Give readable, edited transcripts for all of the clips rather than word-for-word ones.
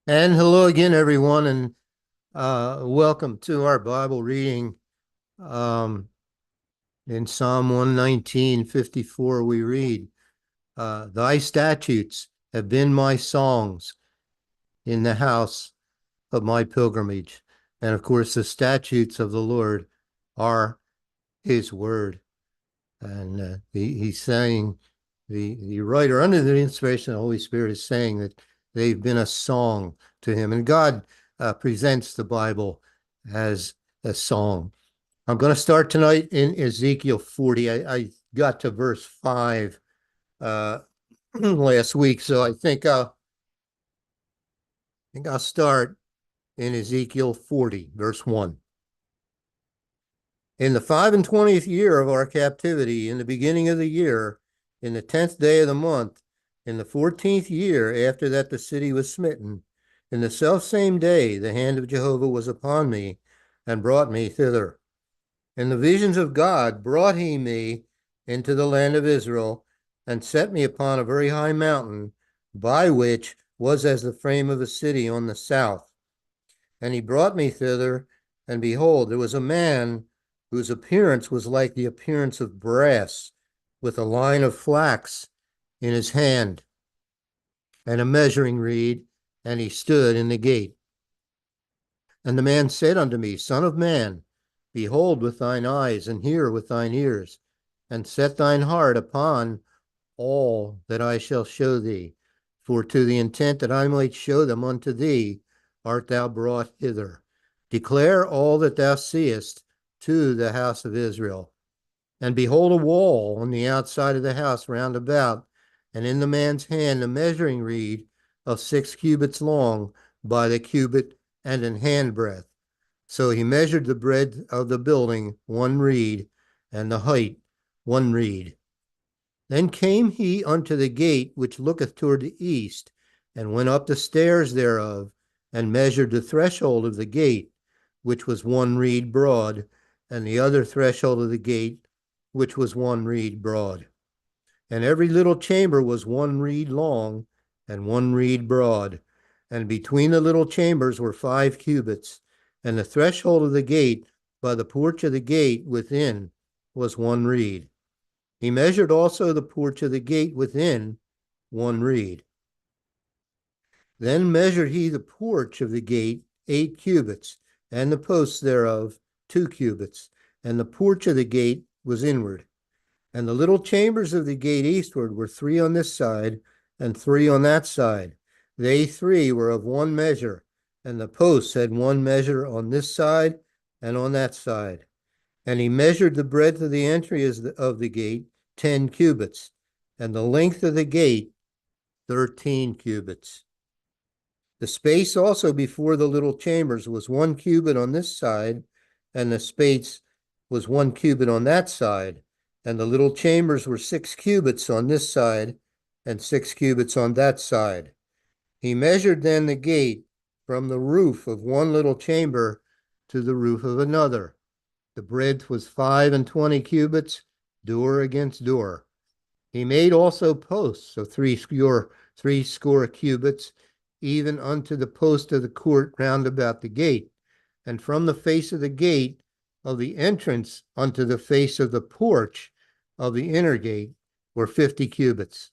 And hello again, everyone, and welcome to our Bible reading. Um, in Psalm 119:54, we read, Thy statutes have been my songs in the house of my pilgrimage. And of course, the statutes of the Lord are his word. And he's saying, the writer, under the inspiration of the Holy Spirit, is saying that they've been a song to him. And God presents the Bible as a song. I'm going to start tonight in Ezekiel 40. I got to verse 5 uh, last week, so I think I'll start in Ezekiel 40, verse 1. In the 25th year of our captivity, in the beginning of the year, in the 10th day of the month, in the 14th year after that the city was smitten, in the selfsame day the hand of Jehovah was upon me and brought me thither. In the visions of God brought he me into the land of Israel and set me upon a very high mountain, by which was as the frame of a city on the south. And he brought me thither, and behold, there was a man whose appearance was like the appearance of brass, with a line of flax in his hand, and a measuring reed, and he stood in the gate. And the man said unto me, Son of man, behold with thine eyes, and hear with thine ears, and set thine heart upon all that I shall show thee. For to the intent that I might show them unto thee art thou brought hither. Declare all that thou seest to the house of Israel. And behold, a wall on the outside of the house round about, and in the man's hand a measuring reed of 6 cubits long by the cubit and an handbreadth. So he measured the breadth of the building 1 reed, and the height 1 reed. Then came he unto the gate which looketh toward the east, and went up the stairs thereof, and measured the threshold of the gate, which was 1 reed broad, and the other threshold of the gate, which was 1 reed broad. And every little chamber was 1 reed long, and 1 reed broad. And between the little chambers were 5 cubits, and the threshold of the gate by the porch of the gate within was 1 reed. He measured also the porch of the gate within 1 reed. Then measured he the porch of the gate 8 cubits, and the posts thereof 2 cubits, and the porch of the gate was inward. And the little chambers of the gate eastward were 3 on this side, and 3 on that side. They 3 were of one measure, and the posts had one measure on this side and on that side. And he measured the breadth of the entry of the gate 10 cubits, and the length of the gate 13 cubits. The space also before the little chambers was 1 cubit on this side, and the space was 1 cubit on that side. And the little chambers were 6 cubits on this side, and 6 cubits on that side. He measured then the gate from the roof of one little chamber to the roof of another. The breadth was 25 cubits, door against door. He made also posts of threescore cubits, even unto the post of the court round about the gate. And from the face of the gate of the entrance unto the face of the porch of the inner gate were 50 cubits.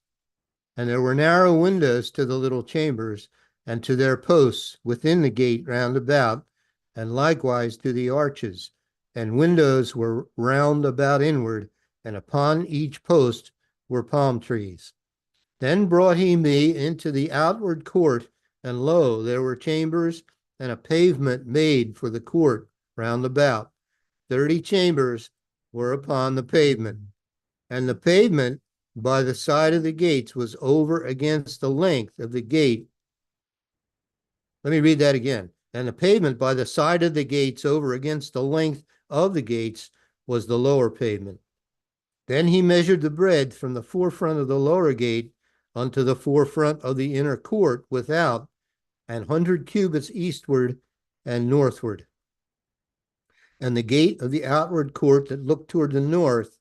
And there were narrow windows to the little chambers, and to their posts within the gate round about, and likewise to the arches. And windows were round about inward, and upon each post were palm trees. Then brought he me into the outward court, and lo, there were chambers and a pavement made for the court round about. 30 chambers were upon the pavement, and the pavement by the side of the gates was over against the length of the gate. Let me read that again. And the pavement by the side of the gates over against the length of the gates was the lower pavement. Then he measured the breadth from the forefront of the lower gate unto the forefront of the inner court without, 100 cubits eastward and northward. And the gate of the outward court that looked toward the north,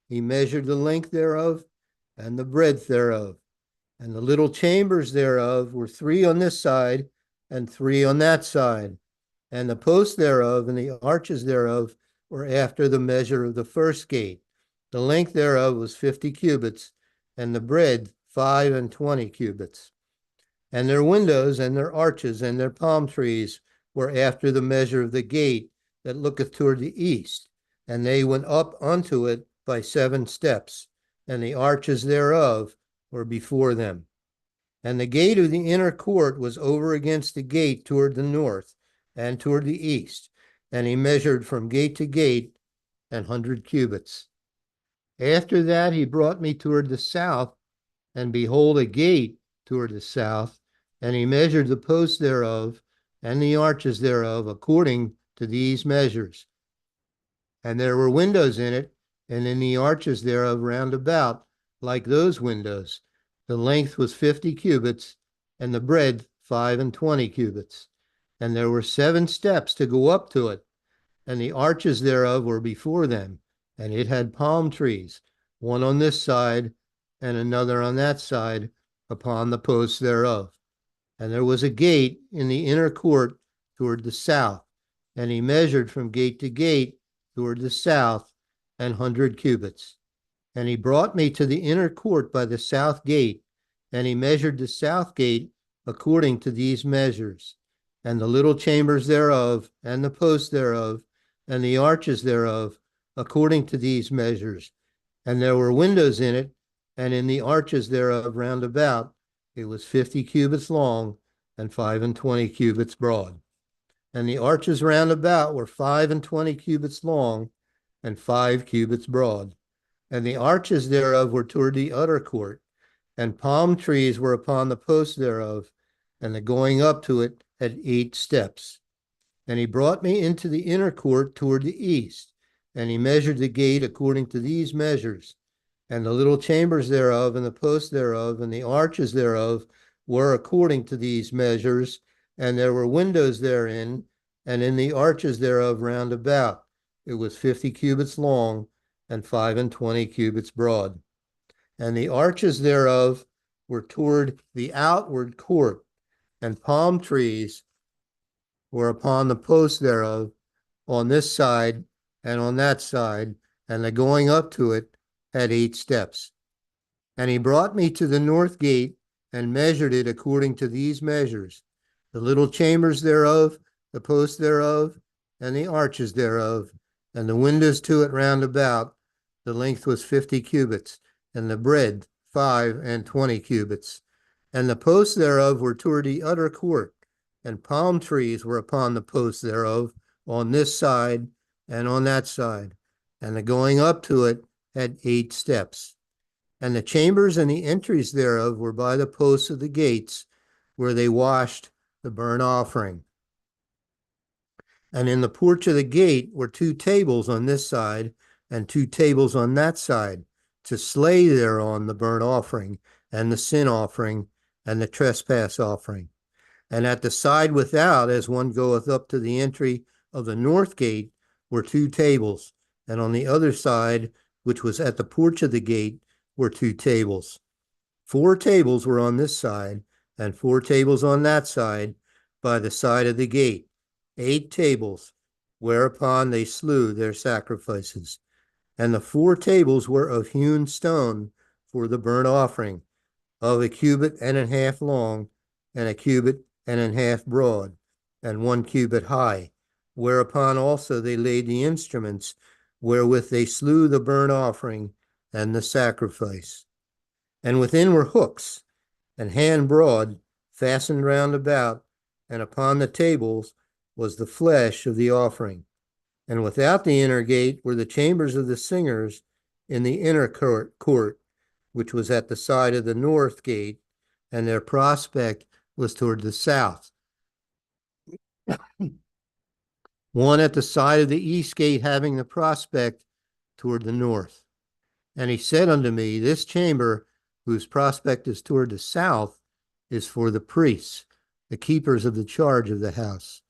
he measured the length thereof and the breadth thereof. And the little chambers thereof were 3 on this side and 3 on that side. And the posts thereof and the arches thereof were after the measure of the first gate. The length thereof was 50 cubits, and the breadth 25 cubits. And their windows and their arches and their palm trees were after the measure of the gate that looketh toward the east. And they went up unto it by 7 steps, and the arches thereof were before them. And the gate of the inner court was over against the gate toward the north and toward the east. And he measured from gate to gate 100 cubits. After that he brought me toward the south, and behold, a gate toward the south, and he measured the posts thereof and the arches thereof according to these measures. And there were windows in it, and in the arches thereof round about, like those windows. The length was 50 cubits, and the breadth 25 cubits. And there were 7 steps to go up to it, and the arches thereof were before them. And it had palm trees, one on this side and another on that side, upon the posts thereof. And there was a gate in the inner court toward the south, and he measured from gate to gate toward the south 100 cubits. And he brought me to the inner court by the south gate, and he measured the south gate according to these measures, and the little chambers thereof, and the posts thereof, and the arches thereof, according to these measures. And there were windows in it, and in the arches thereof round about. It was 50 cubits long and 25 cubits broad. And the arches round about were 25 cubits long and 5 cubits broad. And the arches thereof were toward the utter court, and palm trees were upon the posts thereof, and the going up to it had 8 steps. And he brought me into the inner court toward the east, and he measured the gate according to these measures. And the little chambers thereof, and the posts thereof, and the arches thereof were according to these measures. And there were windows therein, and in the arches thereof round about. It was 50 cubits long and 25 cubits broad. And the arches thereof were toward the outward court, and palm trees were upon the posts thereof on this side and on that side, and the going up to it had 8 steps. And he brought me to the north gate and measured it according to these measures, the little chambers thereof, the posts thereof, and the arches thereof, and the windows to it round about. The length was 50 cubits, and the breadth 25 cubits. And the posts thereof were toward the utter court, and palm trees were upon the posts thereof on this side and on that side. And the going up to it had 8 steps. And the chambers and the entries thereof were by the posts of the gates, where they washed the burnt offering. And in the porch of the gate were 2 tables on this side and 2 tables on that side, to slay thereon the burnt offering and the sin offering and the trespass offering. And at the side without, as one goeth up to the entry of the north gate, were 2 tables, and on the other side, which was at the porch of the gate, were 2 tables. 4 tables were on this side, and 4 tables on that side, by the side of the gate. 8 tables, whereupon they slew their sacrifices. And the 4 tables were of hewn stone for the burnt offering, of 1.5 cubits long, and 1.5 cubits broad, and 1 cubit high. Whereupon also they laid the instruments wherewith they slew the burnt offering and the sacrifice. And within were hooks, and hand broad, fastened round about, and upon the tables was the flesh of the offering. And without the inner gate were the chambers of the singers in the inner court, which was at the side of the north gate, and their prospect was toward the south. One at the side of the east gate having the prospect toward the north. And he said unto me, This chamber, whose prospect is toward the south, is for the priests, the keepers of the charge of the house.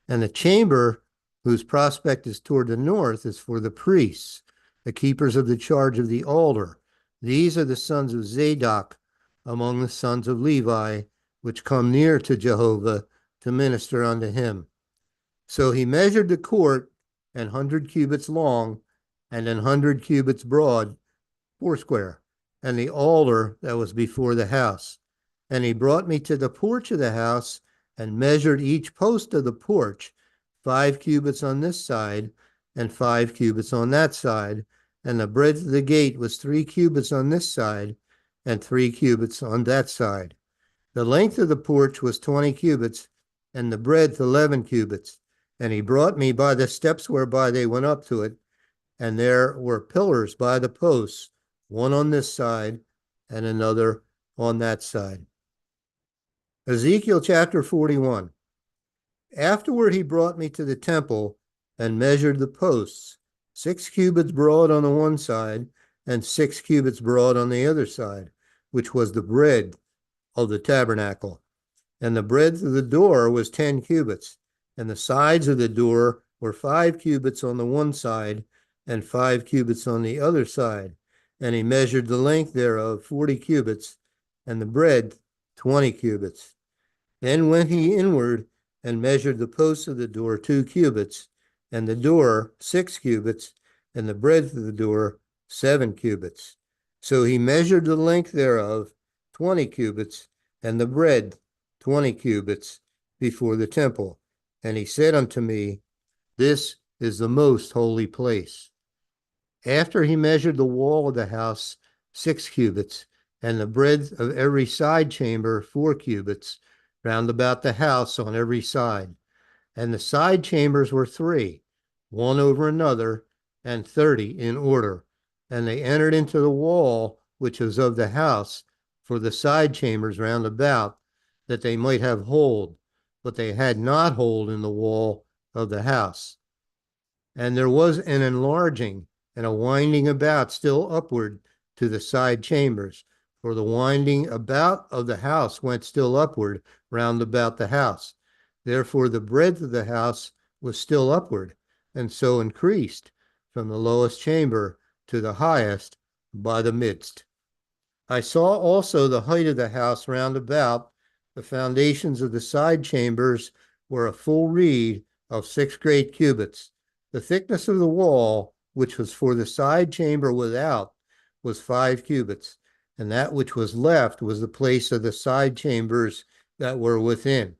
And the chamber, whose prospect is toward the north, is for the priests, the keepers of the charge of the altar. These are the sons of Zadok among the sons of Levi, which come near to Jehovah to minister unto him. So he measured the court 100 cubits long and 100 cubits broad, foursquare, and the altar that was before the house. And he brought me to the porch of the house and measured each post of the porch, 5 cubits on this side and 5 cubits on that side. And the breadth of the gate was 3 cubits on this side and 3 cubits on that side. The length of the porch was 20 cubits, and the breadth 11 cubits. And he brought me by the steps whereby they went up to it, and there were pillars by the posts, one on this side and another on that side. Ezekiel chapter 41. Afterward he brought me to the temple and measured the posts, 6 cubits broad on the one side and 6 cubits broad on the other side, which was the breadth of the tabernacle. And the breadth of the door was 10 cubits, and the sides of the door were 5 cubits on the one side and 5 cubits on the other side. And he measured the length thereof 40 cubits, and the breadth 20 cubits. Then went he inward and measured the posts of the door 2 cubits, and the door 6 cubits, and the breadth of the door 7 cubits. So he measured the length thereof 20 cubits, and the breadth 20 cubits before the temple. And he said unto me, This is the most holy place. After he measured the wall of the house 6 cubits, and the breadth of every side chamber 4 cubits, round about the house on every side. And the side chambers were 3, one over another, and 30 in order. And they entered into the wall which was of the house for the side chambers round about, that they might have hold, but they had not hold in the wall of the house. And there was an enlarging and a winding about still upward to the side chambers, for the winding about of the house went still upward round about the house. Therefore the breadth of the house was still upward, and so increased from the lowest chamber to the highest by the midst. I saw also the height of the house round about. The foundations of the side chambers were a full reed of 6 great cubits. The thickness of the wall, which was for the side chamber without, was 5 cubits, and that which was left was the place of the side chambers that were within.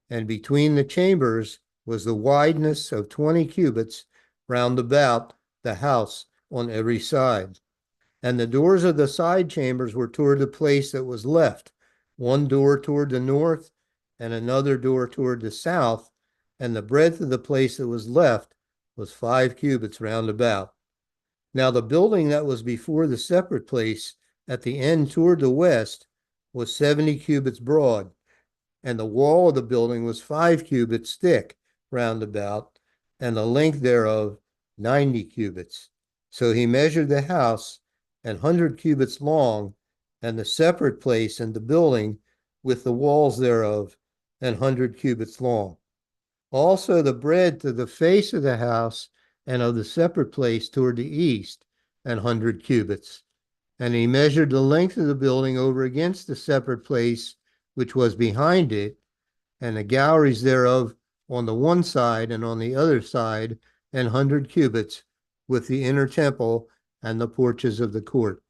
And between the chambers was the wideness of 20 cubits round about the house on every side. And the doors of the side chambers were toward the place that was left, one door toward the north and another door toward the south, and the breadth of the place that was left was 5 cubits round about. Now the building that was before the separate place at the end toward the west was 70 cubits broad, and the wall of the building was 5 cubits thick round about, and the length thereof 90 cubits. So he measured the house 100 cubits long, and the separate place and the building with the walls thereof 100 cubits long. Also the breadth of the face of the house and of the separate place toward the east 100 cubits. And he measured the length of the building over against the separate place which was behind it, and the galleries thereof on the one side and on the other side 100 cubits, with the inner temple and the porches of the court.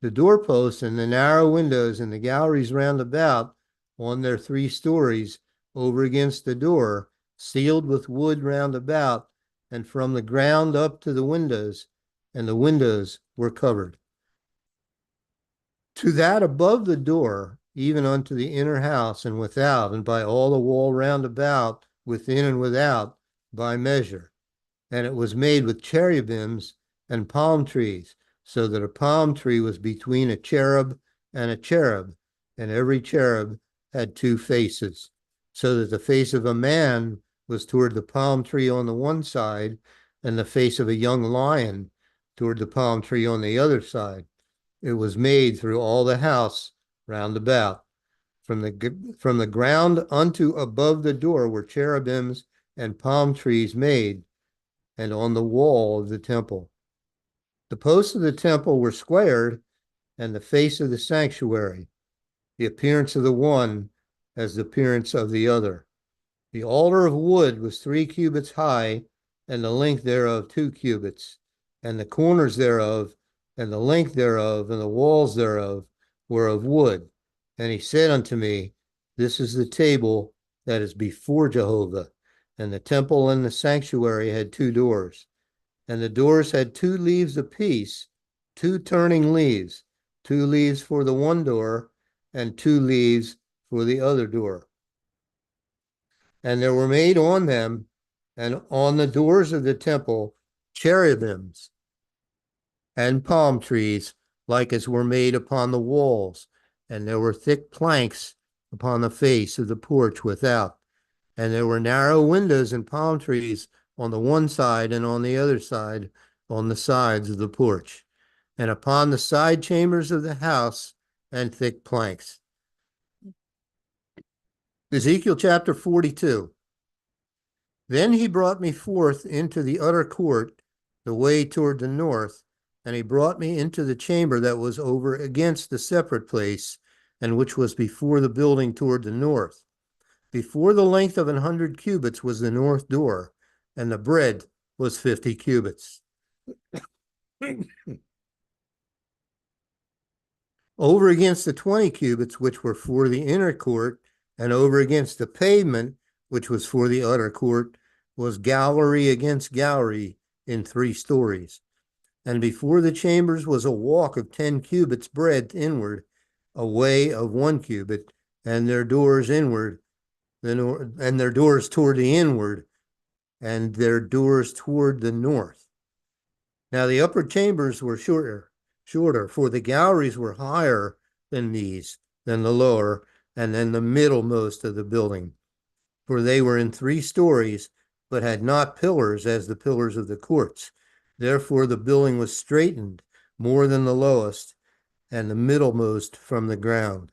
The doorposts and the narrow windows and the galleries round about on their 3 stories over against the door, sealed with wood round about, and from the ground up to the windows, and the windows were covered. To that above the door, even unto the inner house and without, and by all the wall round about, within and without, by measure. And it was made with cherubims and palm trees, so that a palm tree was between a cherub and a cherub, and every cherub had 2 faces, so that the face of a man was toward the palm tree on the one side, and the face of a young lion toward the palm tree on the other side. It was made through all the house round about. From the ground unto above the door were cherubims and palm trees made, and on the wall of the temple. The posts of the temple were squared, and the face of the sanctuary, the appearance of the one as the appearance of the other. The altar of wood was 3 cubits high, and the length thereof 2 cubits, and the corners thereof, and the length thereof, and the walls thereof were of wood. And he said unto me, This is the table that is before Jehovah. And the temple and the sanctuary had 2 doors. And the doors had 2 leaves apiece, 2 turning leaves, 2 leaves for the one door, and 2 leaves for the other door. And there were made on them and on the doors of the temple cherubims and palm trees, like as were made upon the walls. And there were thick planks upon the face of the porch without. And there were narrow windows and palm trees on the one side and on the other side, on the sides of the porch, and upon the side chambers of the house, and thick planks. Ezekiel chapter 42. Then he brought me forth into the utter court, the way toward the north, and he brought me into the chamber that was over against the separate place, and which was before the building toward the north. Before the length of 100 cubits was the north door, and the breadth was 50 cubits. Over against the 20 cubits, which were for the inner court, and over against the pavement, which was for the utter court, was gallery against gallery in 3 stories. And before the chambers was a walk of 10 cubits breadth inward, a way of 1 cubit, and their doors inward, and their doors toward the inward, and their doors toward the north. Now the upper chambers were shorter, for the galleries were higher than these, than the lower, and then the middlemost of the building. For they were in 3 stories, but had not pillars as the pillars of the courts. Therefore the building was straightened more than the lowest, and the middlemost from the ground.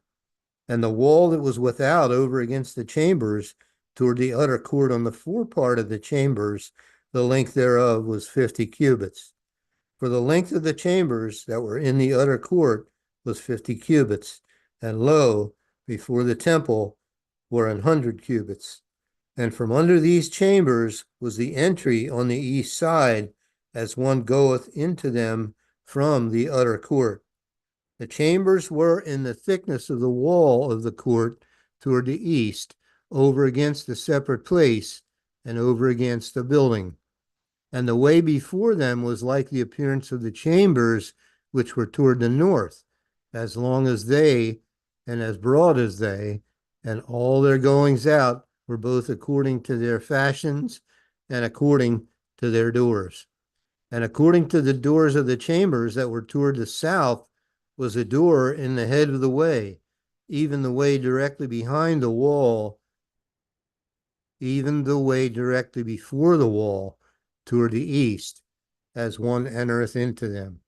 And the wall that was without over against the chambers toward the utter court on the forepart of the chambers, the length thereof was 50 cubits. For the length of the chambers that were in the utter court was 50 cubits, and lo, before the temple were 100 cubits. And from under these chambers was the entry on the east side, as one goeth into them from the utter court. The chambers were in the thickness of the wall of the court toward the east, over against the separate place, and over against the building. And the way before them was like the appearance of the chambers which were toward the north, as long as they, and as broad as they, and all their goings out were both according to their fashions and according to their doors. And according to the doors of the chambers that were toward the south was a door in the head of the way, even the way directly behind the wall, even the way directly before the wall toward the east, as one entereth into them.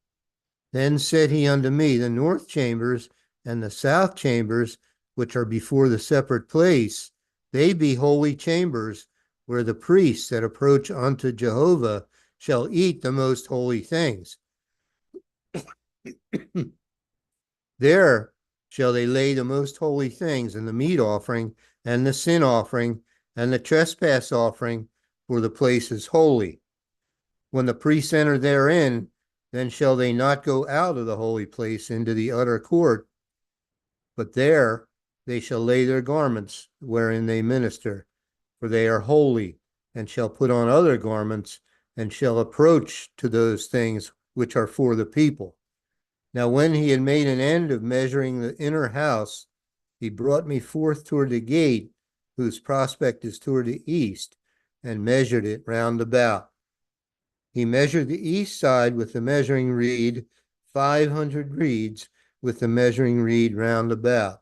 Then said he unto me, The north chambers and the south chambers, which are before the separate place, they be holy chambers, where the priests that approach unto Jehovah shall eat the most holy things. There shall they lay the most holy things, and the meat offering, and the sin offering, and the trespass offering, for the place is holy. When the priests enter therein, then shall they not go out of the holy place into the utter court, but there they shall lay their garments wherein they minister, for they are holy, and shall put on other garments, and shall approach to those things which are for the people. Now when he had made an end of measuring the inner house, he brought me forth toward the gate, whose prospect is toward the east, and measured it round about. He measured the east side with the measuring reed, 500 reeds, with the measuring reed round about.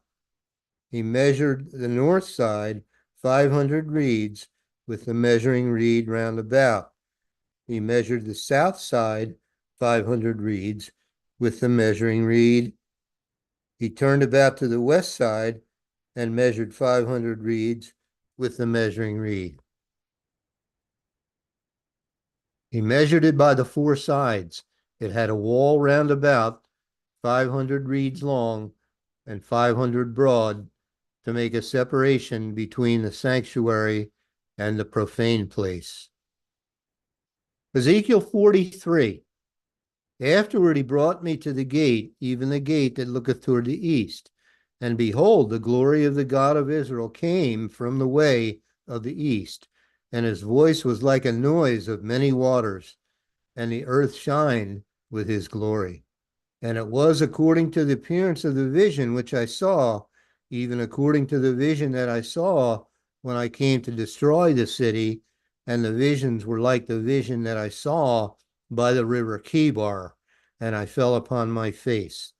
He measured the north side, 500 reeds, with the measuring reed round about. He measured the south side, 500 reeds, with the measuring reed. He turned about to the west side and measured 500 reeds with the measuring reed. He measured it by the 4 sides. It had a wall round about, 500 reeds long and 500 broad, to make a separation between the sanctuary and the profane place. Ezekiel 43. Afterward he brought me to the gate, even the gate that looketh toward the east. And behold, the glory of the God of Israel came from the way of the east, and his voice was like a noise of many waters, and the earth shined with his glory. And it was according to the appearance of the vision which I saw, even according to the vision that I saw when I came to destroy the city. And the visions were like the vision that I saw by the river Kibar, and I fell upon my face.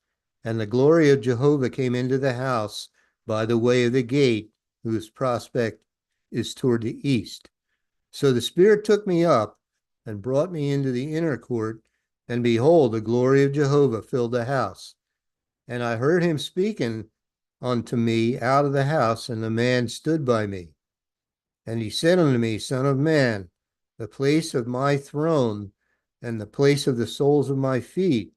And the glory of Jehovah came into the house by the way of the gate, whose prospect is toward the east. So the Spirit took me up and brought me into the inner court, and behold, the glory of Jehovah filled the house. And I heard him speaking unto me out of the house, and the man stood by me. And he said unto me, Son of man, the place of my throne and the place of the soles of my feet,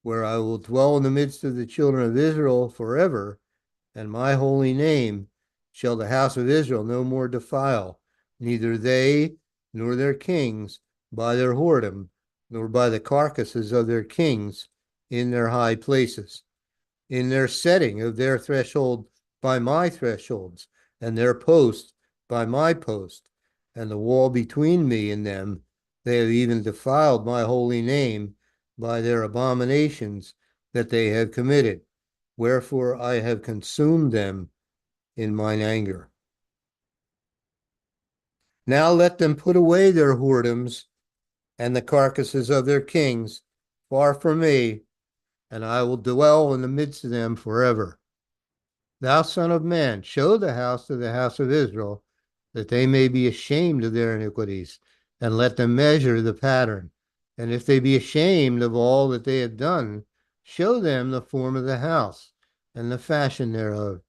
where I will dwell in the midst of the children of Israel forever, and my holy name shall the house of Israel no more defile, neither they nor their kings by their whoredom, nor by the carcasses of their kings in their high places, in their setting of their threshold by my thresholds, and their post by my post, and the wall between me and them. They have even defiled my holy name by their abominations that they have committed. Wherefore I have consumed them in mine anger. Now let them put away their whoredoms and the carcasses of their kings far from me, and I will dwell in the midst of them forever. Thou son of man, show the house of Israel, that they may be ashamed of their iniquities, and let them measure the pattern. And if they be ashamed of all that they have done, show them the form of the house, and the fashion thereof,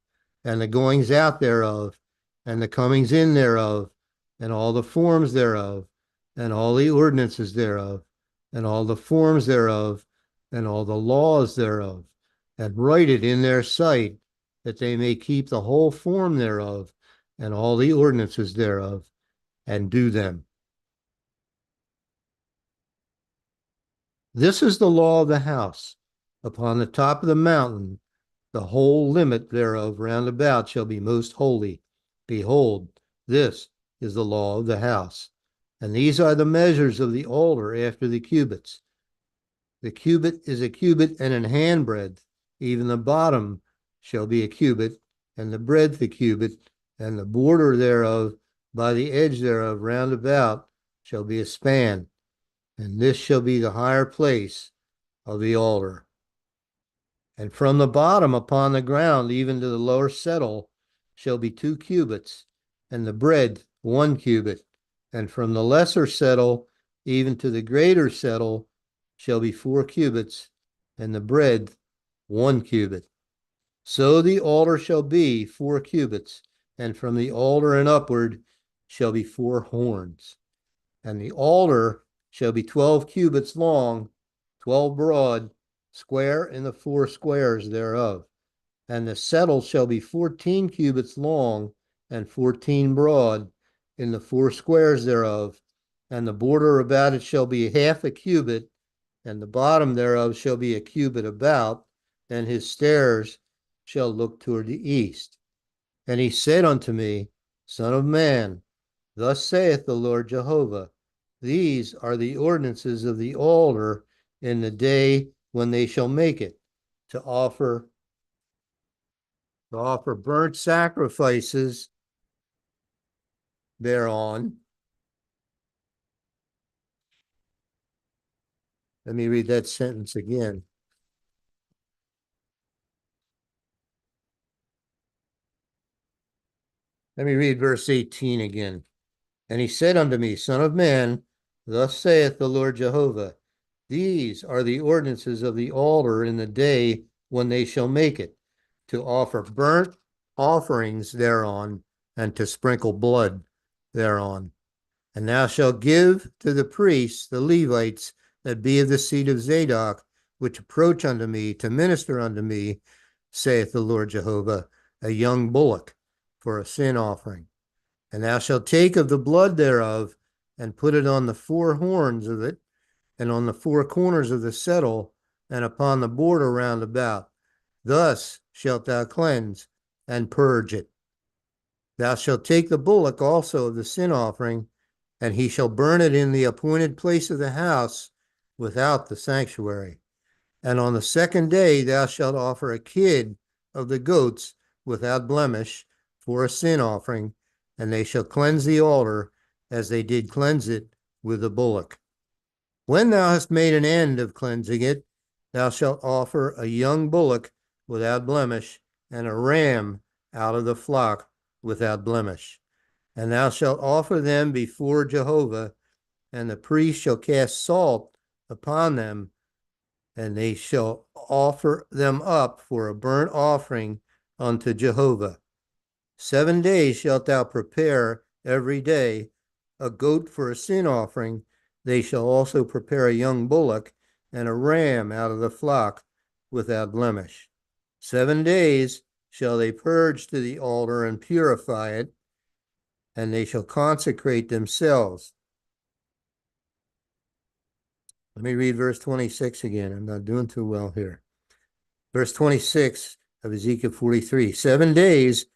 and the goings out thereof, and the comings in thereof, and all the forms thereof, and all the ordinances thereof, and all the forms thereof, and all the laws thereof, and write it in their sight, that they may keep the whole form thereof, and all the ordinances thereof, and do them. This is the law of the house. Upon the top of the mountain, the whole limit thereof round about shall be most holy. Behold, this is the law of the house. And these are the measures of the altar after the cubits. The cubit is a cubit and an handbreadth. Even the bottom shall be a cubit, and the breadth a cubit, and the border thereof by the edge thereof round about shall be a span. And this shall be the higher place of the altar. And from the bottom upon the ground, even to the lower settle, shall be 2 cubits, and the breadth 1 cubit. And from the lesser settle, even to the greater settle, shall be 4 cubits, and the breadth 1 cubit. So the altar shall be 4 cubits, and from the altar and upward shall be 4 horns. And the altar shall be 12 cubits long, 12 broad, square in the 4 squares thereof. And the settle shall be 14 cubits long, and 14 broad in the 4 squares thereof. And the border about it shall be half a cubit, and the bottom thereof shall be a cubit about, and his stairs shall look toward the east. And he said unto me, Son of man, thus saith the Lord Jehovah, these are the ordinances of the altar in the day when they shall make it, to offer burnt sacrifices thereon. Let me read that sentence again. Let me read verse 18 again. And he said unto me, Son of man, thus saith the Lord Jehovah, these are the ordinances of the altar in the day when they shall make it, to offer burnt offerings thereon, and to sprinkle blood thereon. And thou shalt give to the priests, the Levites, that be of the seed of Zadok, which approach unto me to minister unto me, saith the Lord Jehovah, a young bullock for a sin offering. And thou shalt take of the blood thereof, and put it on the four horns of it, and on the four corners of the settle, and upon the border round about. Thus shalt thou cleanse and purge it. Thou shalt take the bullock also of the sin offering, and he shall burn it in the appointed place of the house without the sanctuary. And on the second day thou shalt offer a kid of the goats without blemish for a sin offering, and they shall cleanse the altar as they did cleanse it with the bullock. When thou hast made an end of cleansing it, thou shalt offer a young bullock without blemish, and a ram out of the flock without blemish. And thou shalt offer them before Jehovah, and the priest shall cast salt upon them, and they shall offer them up for a burnt offering unto Jehovah. 7 days shalt thou prepare every day a goat for a sin offering. They shall also prepare a young bullock and a ram out of the flock without blemish. 7 days shall they purge to the altar and purify it, and they shall consecrate themselves. Let me read verse 26 again. I'm not doing too well here. Verse 26 of Ezekiel 43. 7 days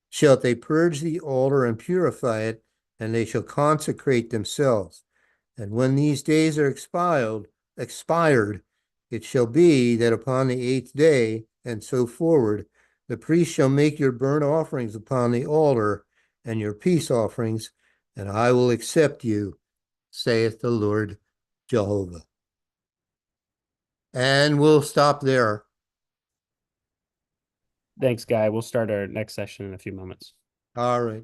shalt they purge the altar and purify it, and they shall consecrate themselves. And when these days are expired, it shall be that upon the 8th day, and so forward, the priest shall make your burnt offerings upon the altar and your peace offerings, and I will accept you, saith the Lord Jehovah. And we'll stop there. Thanks, Guy. We'll start our next session in a few moments. All right.